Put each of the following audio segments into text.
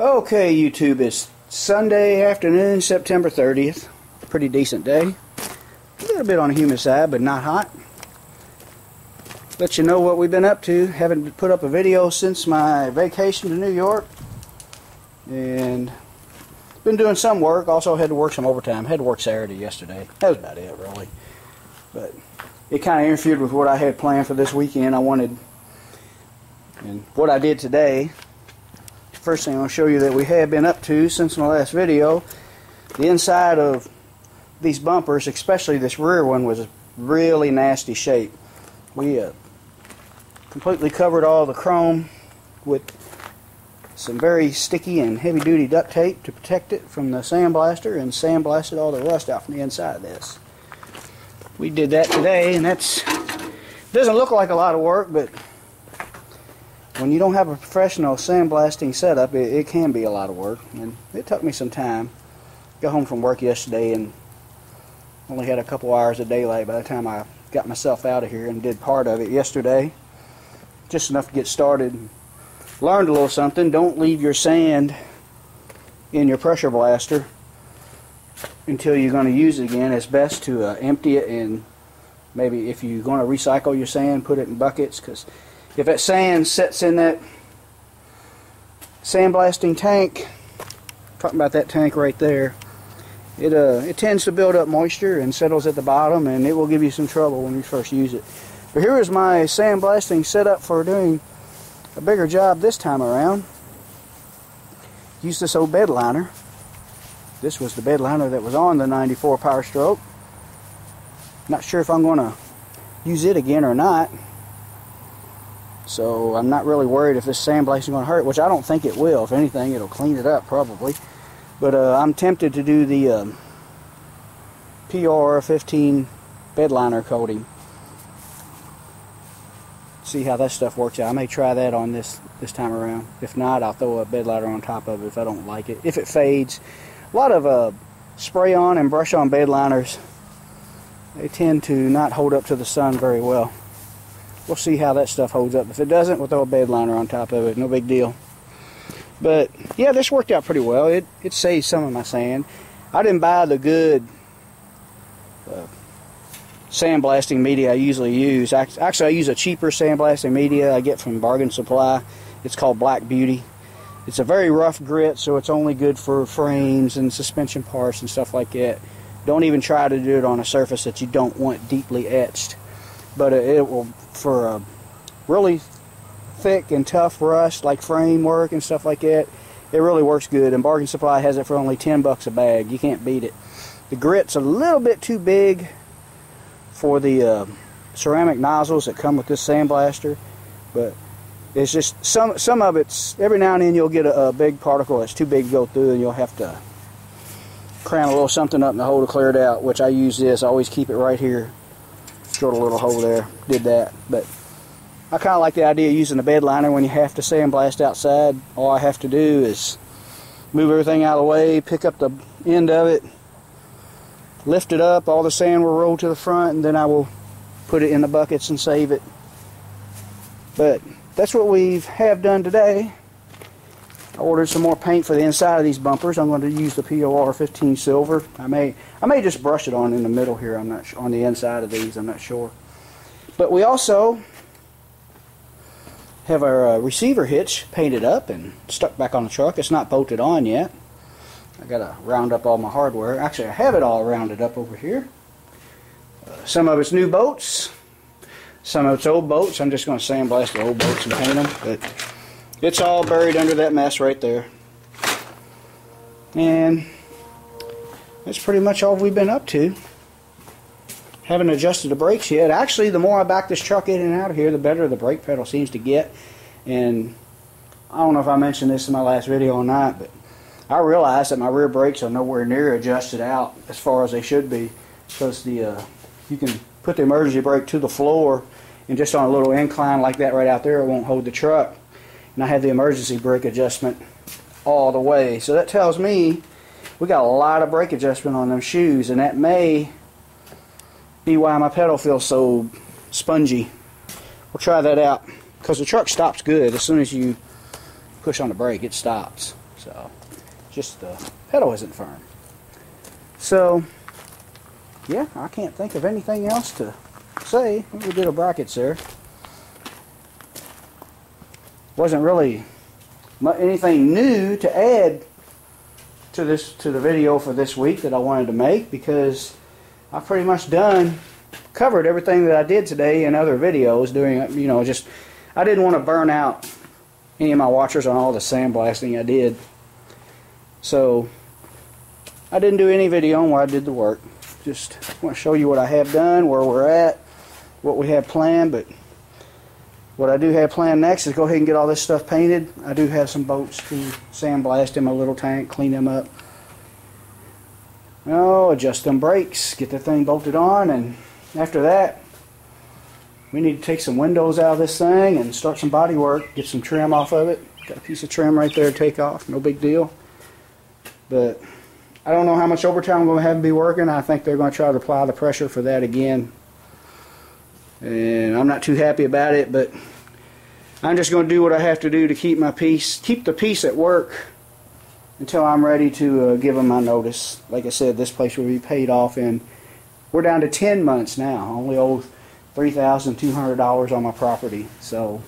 Okay, YouTube, it's Sunday afternoon, September 30th. Pretty decent day. A little bit on the humid side, but not hot. Let you know what we've been up to. Haven't put up a video since my vacation to New York. And been doing some work. Also had to work some overtime. Had to work Saturday yesterday. That was about it, really. But it kind of interfered with what I had planned for this weekend. And what I did today. First thing I'll show you that we have been up to since my last video. The inside of these bumpers, especially this rear one, was a really nasty shape. We completely covered all the chrome with some very sticky and heavy duty duct tape to protect it from the sandblaster, and sandblasted all the rust out from the inside of this. We did that today, and that's doesn't look like a lot of work, but when you don't have a professional sandblasting setup, it can be a lot of work, and it took me some time. Got home from work yesterday and only had a couple hours of daylight by the time I got myself out of here, and did part of it yesterday. Just enough to get started. Learned a little something. Don't leave your sand in your pressure blaster until you're going to use it again. It's best to empty it, and maybe if you're going to recycle your sand, put it in buckets, because if that sand sits in that sandblasting tank, talking about that tank right there, it tends to build up moisture and settles at the bottom, and it will give you some trouble when you first use it. But here is my sandblasting setup for doing a bigger job this time around. Use this old bed liner. This was the bed liner that was on the 94 Powerstroke. Not sure if I'm going to use it again or not. So I'm not really worried if this sandblasting is going to hurt, which I don't think it will. If anything, it'll clean it up probably. But I'm tempted to do the PR15 bed liner coating. See how that stuff works out. I may try that on this time around. If not, I'll throw a bed liner on top of it if I don't like it. If it fades, a lot of spray on and brush on bed liners, they tend to not hold up to the sun very well. We'll see how that stuff holds up. If it doesn't, we'll throw a bed liner on top of it. No big deal. But yeah, this worked out pretty well. It saved some of my sand. I didn't buy the good sandblasting media I usually use. Actually, I use a cheaper sandblasting media I get from Bargain Supply. It's called Black Beauty. It's a very rough grit, so it's only good for frames and suspension parts and stuff like that. Don't even try to do it on a surface that you don't want deeply etched. But it will, for really thick and tough rust like framework and stuff like that, it really works good. And Bargain Supply has it for only 10 bucks a bag. You can't beat it. The grit's a little bit too big for the ceramic nozzles that come with this sandblaster, but it's just some of it's, every now and then you'll get a big particle that's too big to go through, and you'll have to cram a little something up in the hole to clear it out, which I use this. I always keep it right here. Drilled a little hole there, did that. But I kind of like the idea of using a bed liner when you have to sandblast outside. All I have to do is move everything out of the way, pick up the end of it, lift it up, all the sand will roll to the front, and then I will put it in the buckets and save it. But that's what we have done today. I ordered some more paint for the inside of these bumpers. I'm going to use the PR15 silver. I may just brush it on in the middle here. I'm not on the inside of these. I'm not sure. But we also have our receiver hitch painted up and stuck back on the truck. It's not bolted on yet. I got to round up all my hardware. Actually, I have it all rounded up over here. Some of it's new bolts. Some of it's old bolts. I'm just going to sandblast the old bolts and paint them. But it's all buried under that mess right there. And that's pretty much all we've been up to. Haven't adjusted the brakes yet. Actually, the more I back this truck in and out of here, the better the brake pedal seems to get. And I don't know if I mentioned this in my last video or not, but I realized that my rear brakes are nowhere near adjusted out as far as they should be, because you can put the emergency brake to the floor, and just on a little incline like that right out there, it won't hold the truck. And I have the emergency brake adjustment all the way. So that tells me we got a lot of brake adjustment on them shoes, and that may be why my pedal feels so spongy. We'll try that out, because the truck stops good. As soon as you push on the brake, it stops. So, just the pedal isn't firm. So, yeah, I can't think of anything else to say. We did a brackets there. Wasn't really anything new to add to the video for this week that I wanted to make, because I've pretty much covered everything that I did today in other videos doing, you know, just I didn't want to burn out any of my watchers on all the sandblasting I did. So I didn't do any video on where I did the work. Just want to show you what I have done, where we're at, what we have planned. But what I do have planned next is go ahead and get all this stuff painted. I do have some boats to sandblast in my little tank, clean them up. Oh, adjust them brakes, get the thing bolted on, and after that we need to take some windows out of this thing and start some body work, get some trim off of it. Got a piece of trim right there to take off, no big deal. But I don't know how much overtime I'm going to have to be working. I think they're going to try to apply the pressure for that again. And I'm not too happy about it, but I'm just going to do what I have to do to keep my peace, keep the peace at work until I'm ready to give them my notice. Like I said, this place will be paid off, and we're down to 10 months now. I only owe $3,200 on my property, so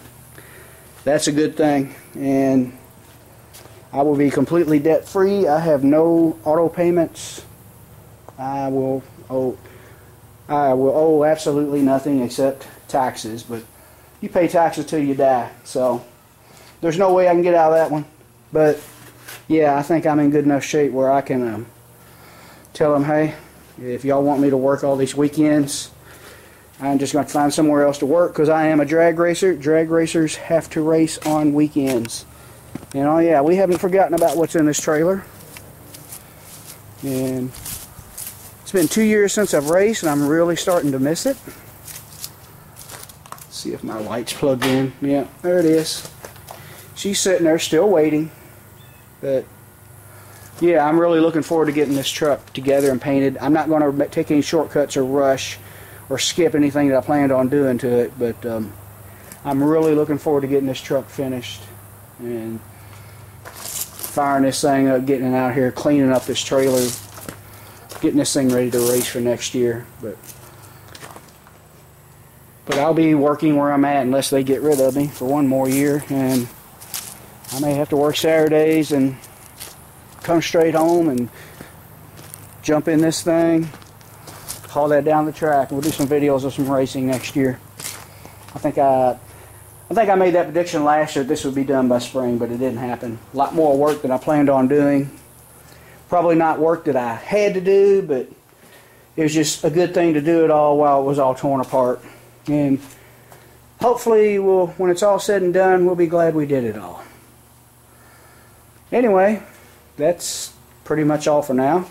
that's a good thing. And I will be completely debt free. I have no auto payments. I will owe absolutely nothing except taxes, but you pay taxes till you die, so there's no way I can get out of that one. But yeah, I think I'm in good enough shape where I can tell them, hey, if y'all want me to work all these weekends, I'm just going to find somewhere else to work, because I am a drag racer. Drag racers have to race on weekends. And oh yeah, we haven't forgotten about what's in this trailer. And it's been 2 years since I've raced, and I'm really starting to miss it. Let's see if my light's plugged in. Yeah, there it is. She's sitting there still waiting. But yeah, I'm really looking forward to getting this truck together and painted. I'm not going to take any shortcuts or rush or skip anything that I planned on doing to it, but I'm really looking forward to getting this truck finished and firing this thing up, getting it out here, cleaning up this trailer, getting this thing ready to race for next year. But I'll be working where I'm at unless they get rid of me for one more year, and I may have to work Saturdays and come straight home and jump in this thing, haul that down the track, and we'll do some videos of some racing next year. I think I made that prediction last year that this would be done by spring, but it didn't happen. A lot more work than I planned on doing. Probably not work that I had to do, but it was just a good thing to do it all while it was all torn apart. And hopefully, when it's all said and done, we'll be glad we did it all. Anyway, that's pretty much all for now.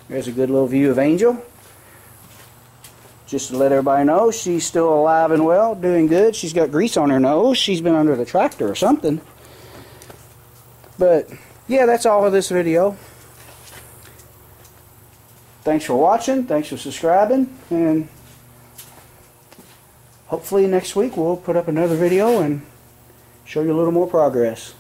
There's a good little view of Angel. Just to let everybody know, she's still alive and well, doing good. She's got grease on her nose. She's been under the tractor or something. But yeah, that's all of this video. Thanks for watching. Thanks for subscribing. And hopefully next week we'll put up another video and show you a little more progress.